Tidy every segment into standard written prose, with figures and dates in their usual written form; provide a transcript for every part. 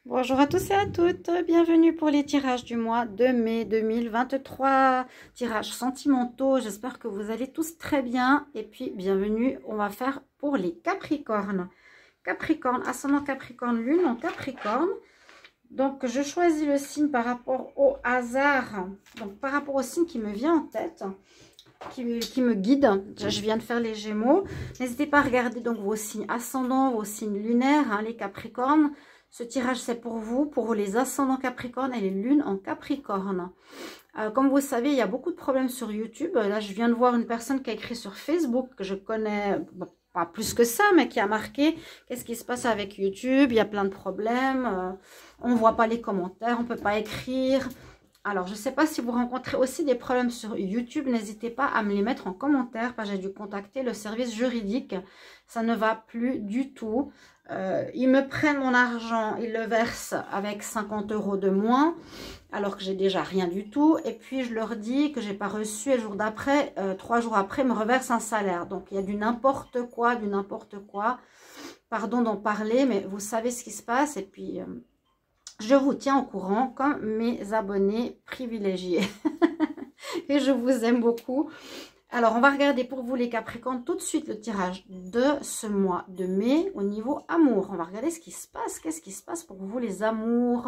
Bonjour à tous et à toutes, bienvenue pour les tirages du mois de mai 2023, tirages sentimentaux, j'espère que vous allez tous très bien et puis bienvenue, on va faire pour les Capricornes. Capricorne, ascendant Capricorne, lune en Capricorne, donc je choisis le signe par rapport au hasard, donc par rapport au signe qui me vient en tête. Qui me guide. Je viens de faire les Gémeaux. N'hésitez pas à regarder donc vos signes ascendants, vos signes lunaires, hein, les Capricornes. Ce tirage, c'est pour vous, pour les ascendants Capricorne et les lunes en Capricorne. Comme vous le savez, il y a beaucoup de problèmes sur YouTube. Là, je viens de voir une personne qui a écrit sur Facebook, que je connais pas plus que ça, mais qui a marqué qu'est-ce qui se passe avec YouTube. Il y a plein de problèmes. On ne voit pas les commentaires, on ne peut pas écrire. Alors, je ne sais pas si vous rencontrez aussi des problèmes sur YouTube. N'hésitez pas à me les mettre en commentaire, parce que j'ai dû contacter le service juridique. Ça ne va plus du tout. Ils me prennent mon argent, ils le versent avec 50 € de moins, alors que j'ai déjà rien du tout. Et puis, je leur dis que j'ai pas reçu, et le jour d'après, 3 jours après, ils me reversent un salaire. Donc, il y a du n'importe quoi, du n'importe quoi. Pardon d'en parler, mais vous savez ce qui se passe. Et puis... je vous tiens au courant comme mes abonnés privilégiés. Et je vous aime beaucoup. Alors, on va regarder pour vous les Capricornes tout de suite le tirage de ce mois de mai au niveau amour. On va regarder ce qui se passe. Qu'est-ce qui se passe pour vous les amours,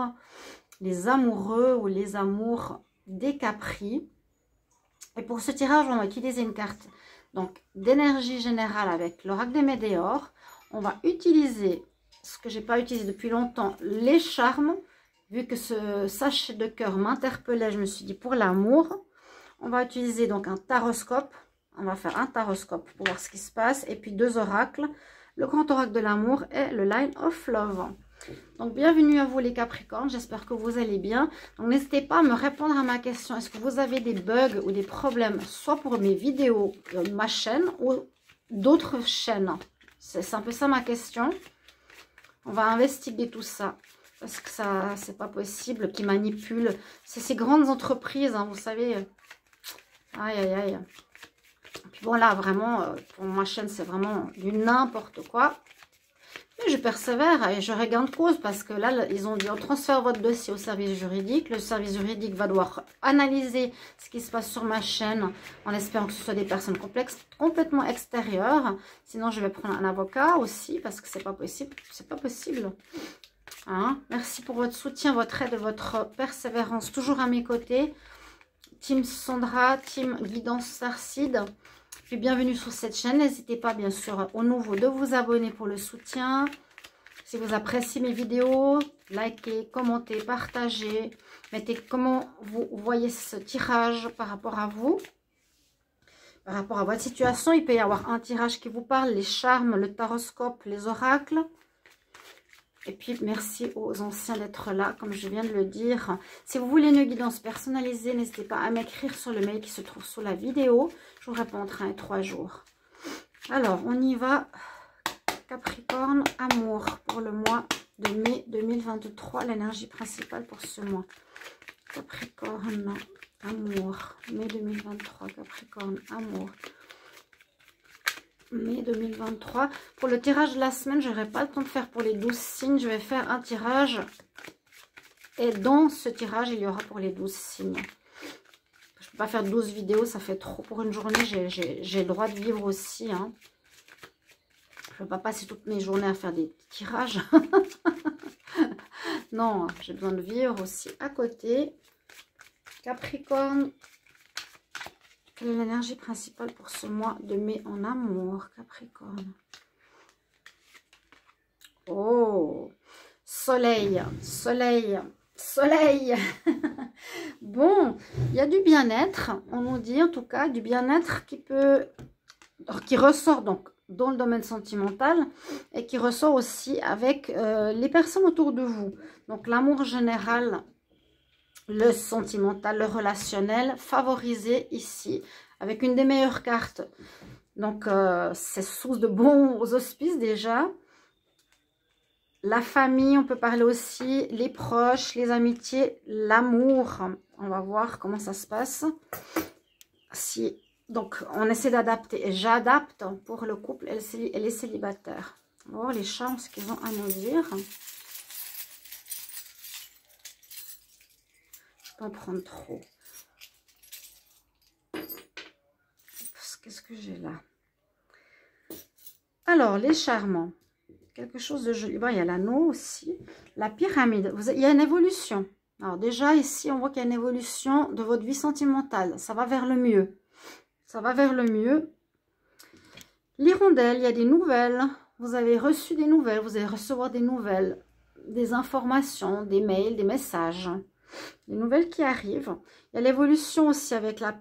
les amoureux ou les amours des Capris. Et pour ce tirage, on va utiliser une carte donc d'énergie générale avec l'oracle des Médéors. On va utiliser... ce que j'ai pas utilisé depuis longtemps, les charmes, vu que ce sachet de cœur m'interpellait, je me suis dit pour l'amour, on va utiliser donc un taroscope, on va faire un taroscope pour voir ce qui se passe, et puis 2 oracles, le grand oracle de l'amour et le line of love. Donc bienvenue à vous les Capricornes, j'espère que vous allez bien. Donc n'hésitez pas à me répondre à ma question, est-ce que vous avez des bugs ou des problèmes, soit pour mes vidéos, ma chaîne, ou d'autres chaînes? C'est un peu ça ma question. On va investiguer tout ça. Parce que ça, c'est pas possible qu'ils manipulent. C'est ces grandes entreprises, hein, vous savez. Aïe, aïe, aïe. Et puis bon, là, vraiment, pour ma chaîne, c'est vraiment du n'importe quoi. Mais je persévère et je regagne de cause. Parce que là, ils ont dit, on transfère votre dossier au service juridique. Le service juridique va devoir analyser ce qui se passe sur ma chaîne. En espérant que ce soit des personnes complètement extérieures. Sinon, je vais prendre un avocat aussi. Parce que c'est pas possible. C'est pas possible. Hein? Merci pour votre soutien, votre aide et votre persévérance. Toujours à mes côtés. Team Sandra, Team Guidance Starseed. Puis bienvenue sur cette chaîne. N'hésitez pas bien sûr au nouveau de vous abonner pour le soutien. Si vous appréciez mes vidéos, likez, commentez, partagez. Mettez comment vous voyez ce tirage par rapport à vous. Par rapport à votre situation, il peut y avoir un tirage qui vous parle, les charmes, le taroscope, les oracles. Et puis, merci aux anciens d'être là, comme je viens de le dire. Si vous voulez une guidance personnalisée, n'hésitez pas à m'écrire sur le mail qui se trouve sous la vidéo. Je vous réponds entre 1 et 3 jours. Alors, on y va. Capricorne, amour pour le mois de mai 2023. L'énergie principale pour ce mois. Capricorne, amour. Mai 2023, Capricorne, amour. Mai 2023. Pour le tirage de la semaine, je n'aurai pas le temps de faire pour les 12 signes. Je vais faire un tirage. Et dans ce tirage, il y aura pour les 12 signes. Je ne peux pas faire 12 vidéos, ça fait trop pour une journée. J'ai le droit de vivre aussi. Hein. Je ne peux pas passer toutes mes journées à faire des tirages. Non, j'ai besoin de vivre aussi à côté. Capricorne. Quelle est l'énergie principale pour ce mois de mai en amour, Capricorne? Oh, soleil, soleil, soleil. Bon, il y a du bien-être, on nous dit en tout cas, du bien-être qui ressort donc dans le domaine sentimental et qui ressort aussi avec les personnes autour de vous. Donc l'amour général, le sentimental, le relationnel, favorisé ici, avec une des meilleures cartes. Donc, c'est sous de bons auspices déjà. La famille, on peut parler aussi, les proches, les amitiés, l'amour. On va voir comment ça se passe. Donc, on essaie d'adapter. Et j'adapte pour le couple et les célibataires. On va voir les chances qu'ils ont à nous dire. d'en prendre trop. Qu'est-ce que j'ai là? Alors, les charmants. Quelque chose de joli. Bon, il y a l'anneau aussi. La pyramide. Il y a une évolution. Alors déjà, ici, on voit qu'il y a une évolution de votre vie sentimentale. Ça va vers le mieux. Ça va vers le mieux. L'hirondelle, il y a des nouvelles. Vous avez reçu des nouvelles. Vous allez recevoir des nouvelles, des informations, des mails, des messages. Des nouvelles qui arrivent. Il y a l'évolution aussi avec la...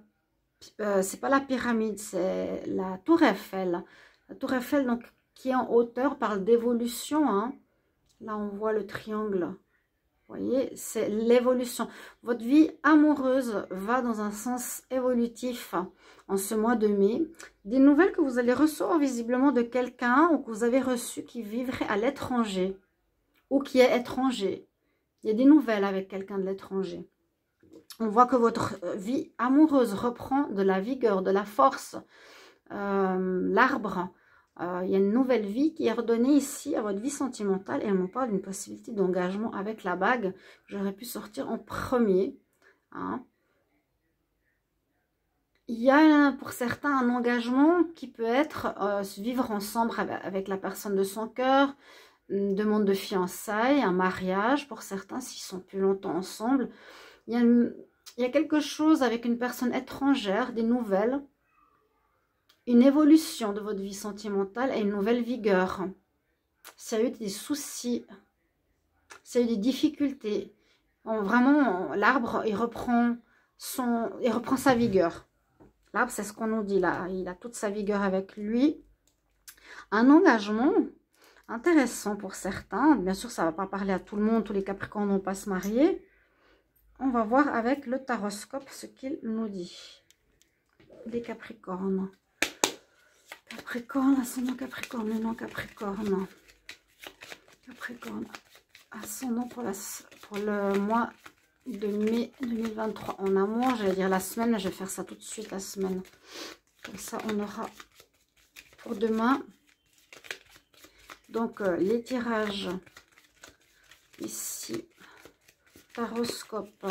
c'est pas la pyramide, c'est la tour Eiffel. La tour Eiffel, donc, qui est en hauteur, parle d'évolution. Hein. Là, on voit le triangle. Vous voyez, c'est l'évolution. Votre vie amoureuse va dans un sens évolutif en ce mois de mai. Des nouvelles que vous allez recevoir visiblement de quelqu'un ou que vous avez reçu qui vivrait à l'étranger ou qui est étranger. Il y a des nouvelles avec quelqu'un de l'étranger. On voit que votre vie amoureuse reprend de la vigueur, de la force, l'arbre. Il y a une nouvelle vie qui est redonnée ici à votre vie sentimentale et on me parle d'une possibilité d'engagement avec la bague. J'aurais pu sortir en premier. Hein. Il y a pour certains un engagement qui peut être vivre ensemble avec la personne de son cœur, une demande de fiançailles, un mariage pour certains s'ils sont plus longtemps ensemble. Il y a quelque chose avec une personne étrangère, des nouvelles. Une évolution de votre vie sentimentale et une nouvelle vigueur. S'il y a eu des soucis, s'il y a eu des difficultés, vraiment, l'arbre, il reprend sa vigueur. L'arbre, c'est ce qu'on nous dit là. Il a toute sa vigueur avec lui. Un engagement intéressant pour certains. Bien sûr, ça ne va pas parler à tout le monde. Tous les Capricornes ne vont pas se marier. On va voir avec le taroscope ce qu'il nous dit. Les Capricornes. Capricorne, ascendant Capricorne, le nom Capricorne. Capricorne, ascendant pour le mois de mai 2023 en amour. J'allais dire la semaine, je vais faire ça tout de suite, la semaine. Comme ça, on aura pour demain. Donc, les tirages ici. Taroscope.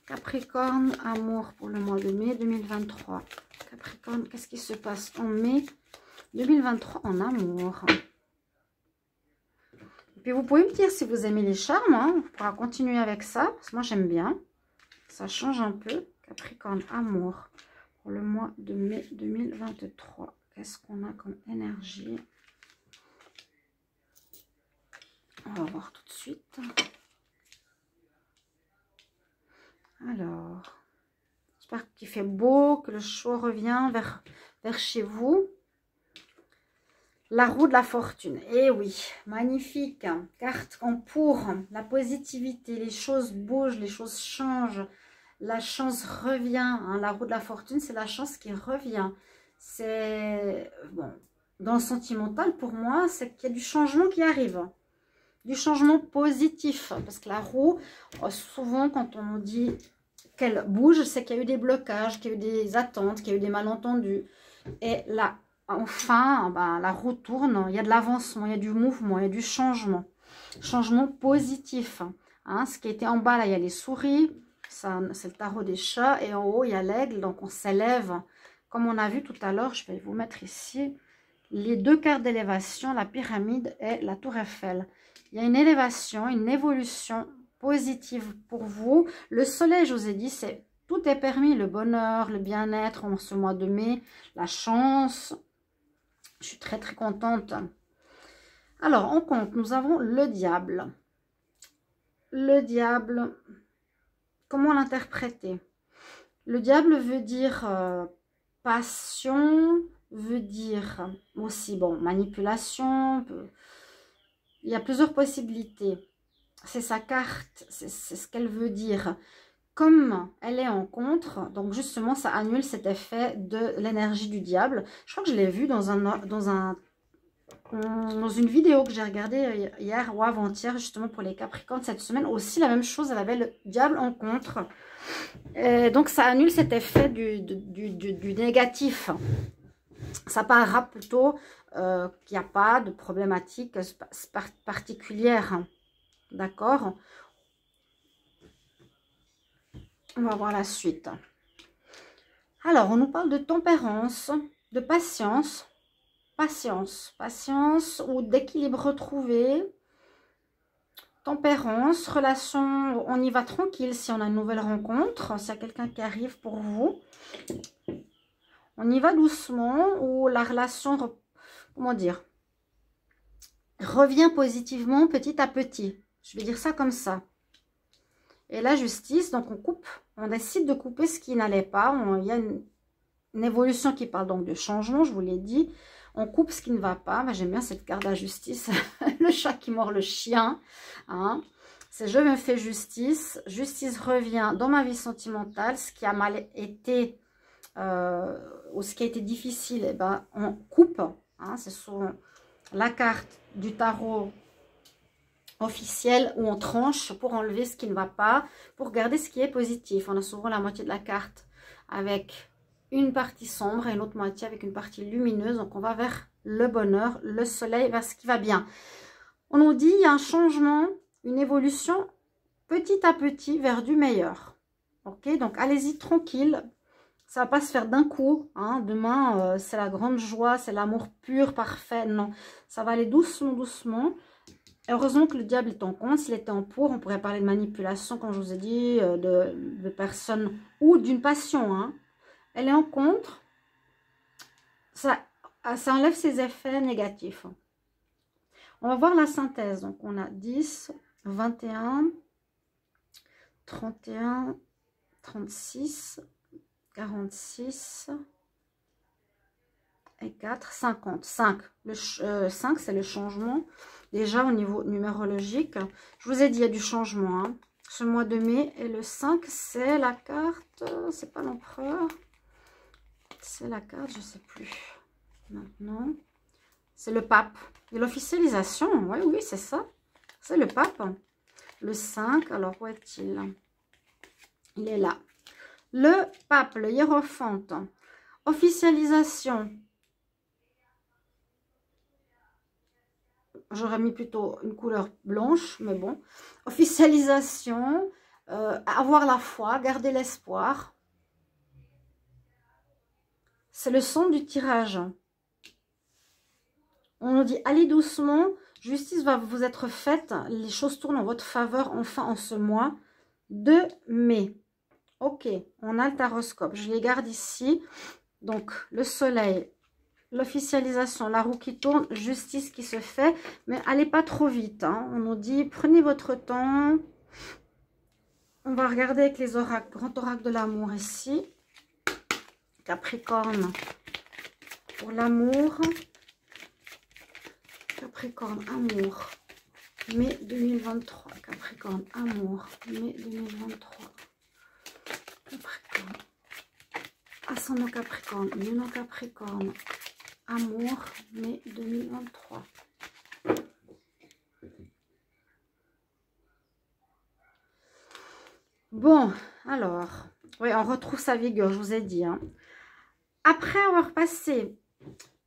Capricorne, amour pour le mois de mai 2023. Capricorne, qu'est-ce qui se passe en mai 2023 en amour? Et puis vous pouvez me dire si vous aimez les charmes, hein, on pourra continuer avec ça, parce que moi j'aime bien. Ça change un peu. Capricorne, amour pour le mois de mai 2023. Qu'est-ce qu'on a comme énergie? On va voir tout de suite. Alors... J'espère qu'il fait beau, que le chaud revient vers chez vous. La roue de la fortune. Eh oui, magnifique. Carte en pour, la positivité, les choses bougent, les choses changent. La chance revient. Hein. La roue de la fortune, c'est la chance qui revient. C'est... Bon, dans le sentimental, pour moi, c'est qu'il y a du changement qui arrive. Du changement positif. Parce que la roue, souvent, quand on nous dit... qu'elle bouge, c'est qu'il y a eu des blocages, qu'il y a eu des attentes, qu'il y a eu des malentendus. Et là, enfin, ben, la roue tourne, il y a de l'avancement, il y a du mouvement, il y a du changement. Changement positif. Hein. Ce qui était en bas, là, il y a les souris, c'est le tarot des chats. Et en haut, il y a l'aigle, donc on s'élève. Comme on a vu tout à l'heure, je vais vous mettre ici les deux cartes d'élévation, la pyramide et la tour Eiffel. Il y a une élévation, une évolution positive pour vous. Le soleil, je vous ai dit, c'est tout est permis, le bonheur, le bien-être en ce mois de mai, la chance. Je suis très très contente. Alors, en compte, nous avons le diable. Le diable, comment l'interpréter? Le diable veut dire passion, veut dire aussi, bon, manipulation. Il y a plusieurs possibilités. C'est sa carte, c'est ce qu'elle veut dire. Comme elle est en contre, donc justement, ça annule cet effet de l'énergie du diable. Je crois que je l'ai vu dans une vidéo que j'ai regardée hier ou avant-hier, justement pour les Capricornes cette semaine. Aussi, la même chose, elle avait le diable en contre. Donc, ça annule cet effet du négatif. Ça parlera plutôt qu'il n'y a pas de problématique particulière. D'accord? On va voir la suite. Alors, on nous parle de tempérance, de patience, patience ou d'équilibre retrouvé. Tempérance, relation, on y va tranquille si on a une nouvelle rencontre, s'il y a quelqu'un qui arrive pour vous. On y va doucement ou la relation, comment dire, revient positivement petit à petit. Je vais dire ça comme ça. Et la justice, donc on coupe, on décide de couper ce qui n'allait pas. Il y a une évolution qui parle donc de changement, je vous l'ai dit. On coupe ce qui ne va pas. J'aime bien cette carte de la justice. Le chat qui mord le chien. Hein. C'est je me fais justice. Justice revient dans ma vie sentimentale. Ce qui a mal été ou ce qui a été difficile, eh ben, on coupe. Hein. C'est souvent la carte du tarot officiel où on tranche pour enlever ce qui ne va pas, pour garder ce qui est positif. On a souvent la moitié de la carte avec une partie sombre et une autre moitié avec une partie lumineuse. Donc on va vers le bonheur, le soleil, vers ce qui va bien. On nous dit il y a un changement, une évolution petit à petit vers du meilleur. Ok, donc allez-y tranquille. Ça va pas se faire d'un coup. Hein. Demain, c'est la grande joie, c'est l'amour pur, parfait. Non, ça va aller doucement, doucement. Heureusement que le diable est en compte. S'il était en pour, on pourrait parler de manipulation, comme je vous ai dit, de personnes ou d'une passion. Hein. Elle est en contre. Ça enlève ses effets négatifs. On va voir la synthèse. Donc, on a 10, 21, 31, 36, 46 et 4, 50. 5. Le 5, c'est le changement. Déjà, au niveau numérologique, je vous ai dit, il y a du changement. Hein. Ce mois de mai. Et le 5, c'est la carte. C'est pas l'empereur. C'est la carte, je ne sais plus. Maintenant, c'est le pape. Et l'officialisation, oui, oui, c'est ça. C'est le pape. Le 5, alors où est-il? Il est là. Le pape, le hiérophante. Officialisation. J'aurais mis plutôt une couleur blanche, mais bon. Officialisation, avoir la foi, garder l'espoir. C'est le son du tirage. On nous dit, allez doucement, justice va vous être faite, les choses tournent en votre faveur enfin en ce mois de mai. Ok, on a le taroscope, je les garde ici. Donc, le soleil, l'officialisation, la roue qui tourne, justice qui se fait, mais allez pas trop vite. Hein. On nous dit, prenez votre temps. On va regarder avec les oracles, grand oracle de l'amour ici. Capricorne, pour l'amour. Capricorne, amour, mai 2023. Capricorne, amour, mai 2023. Capricorne, ascendant Capricorne, luno Capricorne, amour, mai 2023. Bon, alors, oui, on retrouve sa vigueur, je vous ai dit. Hein. Après avoir passé,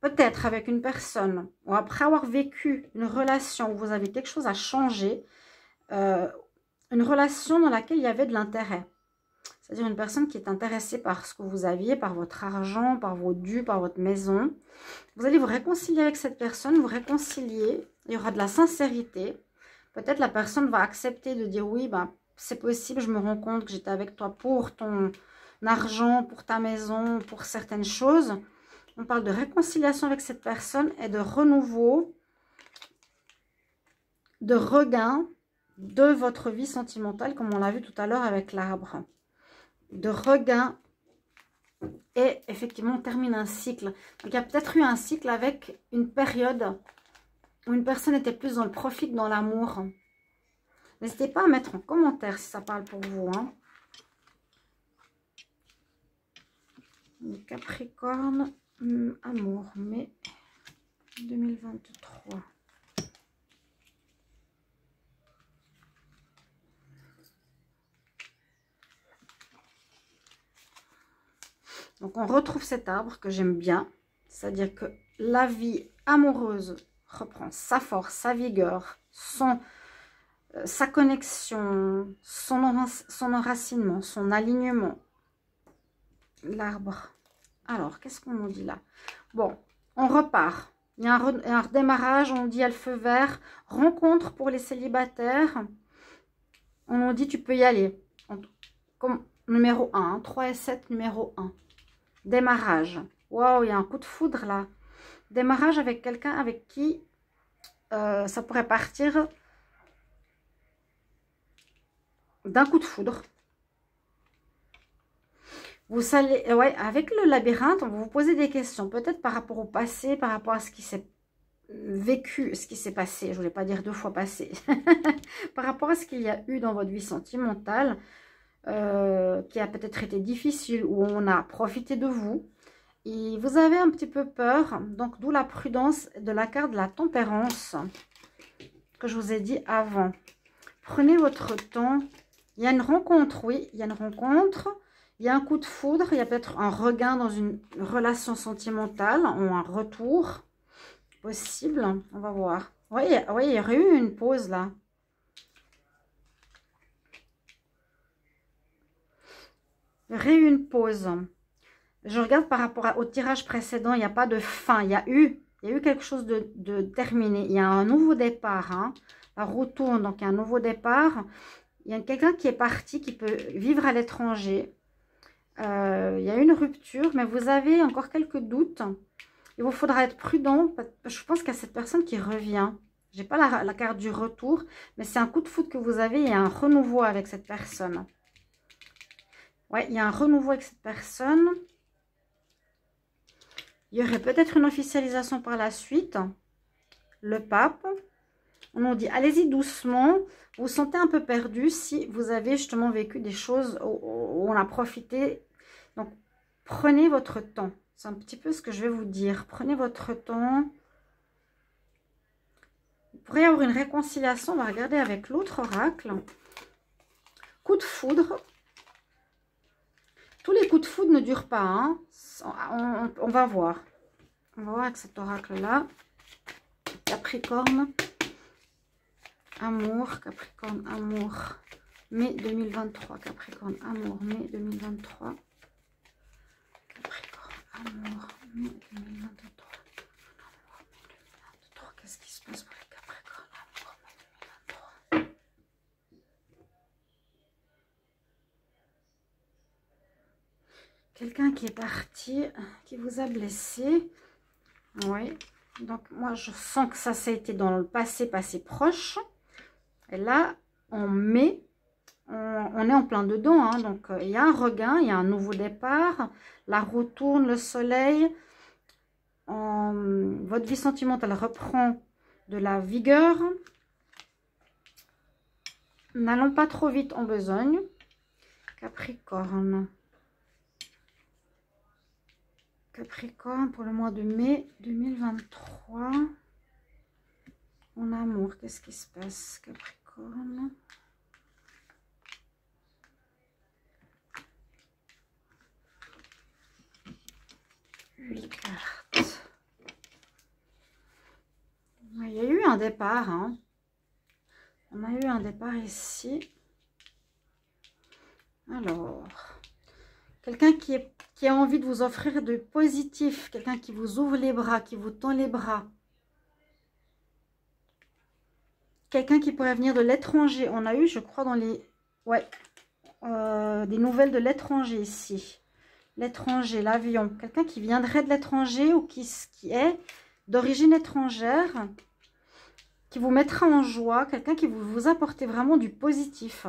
peut-être avec une personne, ou après avoir vécu une relation où vous avez quelque chose à changer, une relation dans laquelle il y avait de l'intérêt. C'est-à-dire une personne qui est intéressée par ce que vous aviez, par votre argent, par vos dus, par votre maison. Vous allez vous réconcilier avec cette personne, vous réconcilier, il y aura de la sincérité. Peut-être la personne va accepter de dire oui, ben, c'est possible, je me rends compte que j'étais avec toi pour ton argent, pour ta maison, pour certaines choses. On parle de réconciliation avec cette personne et de renouveau, de regain de votre vie sentimentale, comme on l'a vu tout à l'heure avec l'arbre. De regain et effectivement, on termine un cycle. Donc, il y a peut-être eu un cycle avec une période où une personne était plus dans le profit que dans l'amour. N'hésitez pas à mettre en commentaire si ça parle pour vous. Hein. Capricorne, amour, mai 2023. Donc, on retrouve cet arbre que j'aime bien. C'est-à-dire que la vie amoureuse reprend sa force, sa vigueur, sa connexion, son enracinement, son alignement. L'arbre. Alors, qu'est-ce qu'on nous dit là? Bon, on repart. Il y a un redémarrage, on dit à le feu vert. Rencontre pour les célibataires. On nous dit tu peux y aller. Comme numéro 1, 3 et 7, numéro 1. Démarrage. Waouh, il y a un coup de foudre là. Démarrage avec quelqu'un avec qui ça pourrait partir d'un coup de foudre. Vous allez, ouais, avec le labyrinthe, on va vous poser des questions. Peut-être par rapport au passé, par rapport à ce qui s'est vécu, ce qui s'est passé. Je ne voulais pas dire 2 fois passé. Par rapport à ce qu'il y a eu dans votre vie sentimentale, qui a peut-être été difficile, où on a profité de vous. Et vous avez un petit peu peur. Donc, d'où la prudence de la carte de la tempérance que je vous ai dit avant. Prenez votre temps. Il y a une rencontre, oui, il y a une rencontre. Il y a un coup de foudre, il y a peut-être un regain dans une relation sentimentale ou un retour possible. On va voir. Oui, oui, il y aurait eu une pause là. Il y aurait eu une pause. Je regarde par rapport au tirage précédent, il n'y a pas de fin. Il y a eu quelque chose de terminé. Il y a un nouveau départ. Hein. La roue tourne, donc il y a un nouveau départ. Il y a quelqu'un qui est parti, qui peut vivre à l'étranger. Il y a une rupture, mais vous avez encore quelques doutes. Il vous faudra être prudent. Je pense qu'il y a cette personne qui revient. Je n'ai pas la carte du retour, mais c'est un coup de foudre que vous avez. Il y a un renouveau avec cette personne. Ouais, il y a un renouveau avec cette personne. Il y aurait peut-être une officialisation par la suite. Le pape. On nous dit, allez-y doucement. Vous vous sentez un peu perdu si vous avez justement vécu des choses où on a profité. Donc, prenez votre temps. C'est un petit peu ce que je vais vous dire. Prenez votre temps. Il pourrait y avoir une réconciliation. On va regarder avec l'autre oracle. Coup de foudre. Tous les coups de foudre ne durent pas. Hein. On va voir. On va voir avec cet oracle-là. Capricorne. Amour, Capricorne, amour, mai 2023, Capricorne, amour, mai 2023, Capricorne, amour, mai 2023, amour, mai 2023, qu'est-ce qui se passe pour les Capricornes, amour, mai 2023? Quelqu'un qui est parti, qui vous a blessé, oui, donc moi je sens que ça a été dans le passé proche. Et là, en mai, on est en plein dedans. Hein, donc, il y a un regain, il y a un nouveau départ. La roue tourne, le soleil. Votre vie sentimentale reprend de la vigueur. N'allons pas trop vite en besogne. Capricorne. Capricorne pour le mois de mai 2023. En amour, qu'est-ce qui se passe, Capricorne? 8 cartes. Il y a eu un départ. Hein. On a eu un départ ici. Alors, quelqu'un qui a envie de vous offrir du positif. Quelqu'un qui vous ouvre les bras, qui vous tend les bras. Quelqu'un qui pourrait venir de l'étranger. On a eu, je crois, dans les... Ouais. Des nouvelles de l'étranger ici. L'étranger, l'avion. Quelqu'un qui viendrait de l'étranger ou qui est d'origine étrangère. Qui vous mettra en joie. Quelqu'un qui vous apporter vraiment du positif.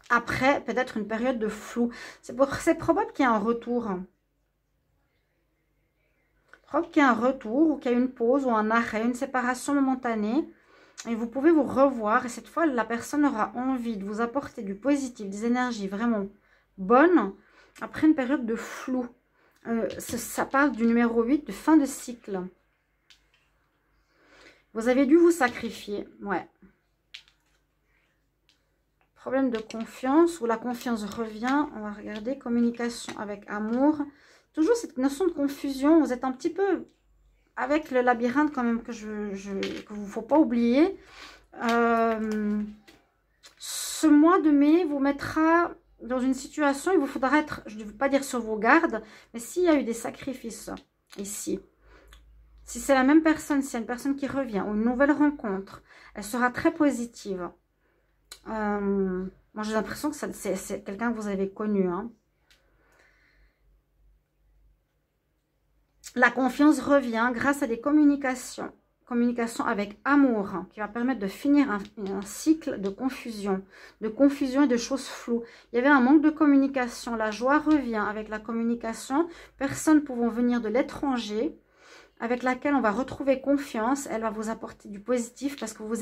Après, peut-être une période de flou. C'est probable qu'il y ait un retour. Qu'il y a un retour ou qu'il y a une pause ou un arrêt, une séparation momentanée. Et vous pouvez vous revoir. Et cette fois, la personne aura envie de vous apporter du positif, des énergies vraiment bonnes. Après une période de flou. Ça parle du numéro 8, de fin de cycle. Vous avez dû vous sacrifier. Ouais. Problème de confiance ou la confiance revient. On va regarder. Communication avec amour. Toujours cette notion de confusion, vous êtes un petit peu avec le labyrinthe quand même que vous ne faut pas oublier, ce mois de mai vous mettra dans une situation, il vous faudra être, je ne veux pas dire sur vos gardes, mais s'il y a eu des sacrifices ici, si c'est la même personne, si c'est une personne qui revient ou une nouvelle rencontre, elle sera très positive. Moi j'ai l'impression que c'est quelqu'un que vous avez connu, hein. La confiance revient grâce à des communications avec amour, hein, qui va permettre de finir un cycle de confusion et de choses floues. Il y avait un manque de communication, la joie revient avec la communication, personnes pouvant venir de l'étranger, avec laquelle on va retrouver confiance, elle va vous apporter du positif parce que vous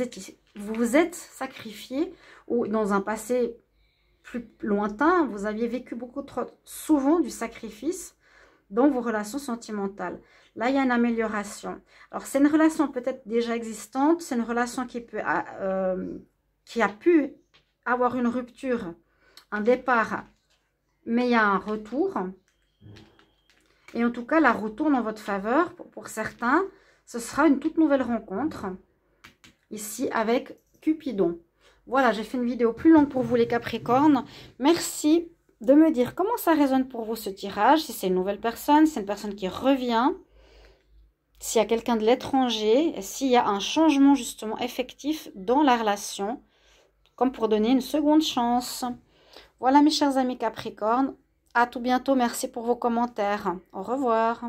vous êtes sacrifié ou dans un passé plus lointain, vous aviez vécu beaucoup trop souvent du sacrifice dans vos relations sentimentales. Là, il y a une amélioration. Alors, c'est une relation peut-être déjà existante, c'est une relation qui a pu avoir une rupture, un départ, mais il y a un retour. Et en tout cas, la retourne en votre faveur. Pour certains, ce sera une toute nouvelle rencontre, ici avec Cupidon. Voilà, j'ai fait une vidéo plus longue pour vous les Capricornes. Merci de me dire comment ça résonne pour vous ce tirage, si c'est une nouvelle personne, si c'est une personne qui revient, s'il y a quelqu'un de l'étranger, s'il y a un changement justement effectif dans la relation, comme pour donner une seconde chance. Voilà mes chers amis Capricornes, à tout bientôt, merci pour vos commentaires, au revoir.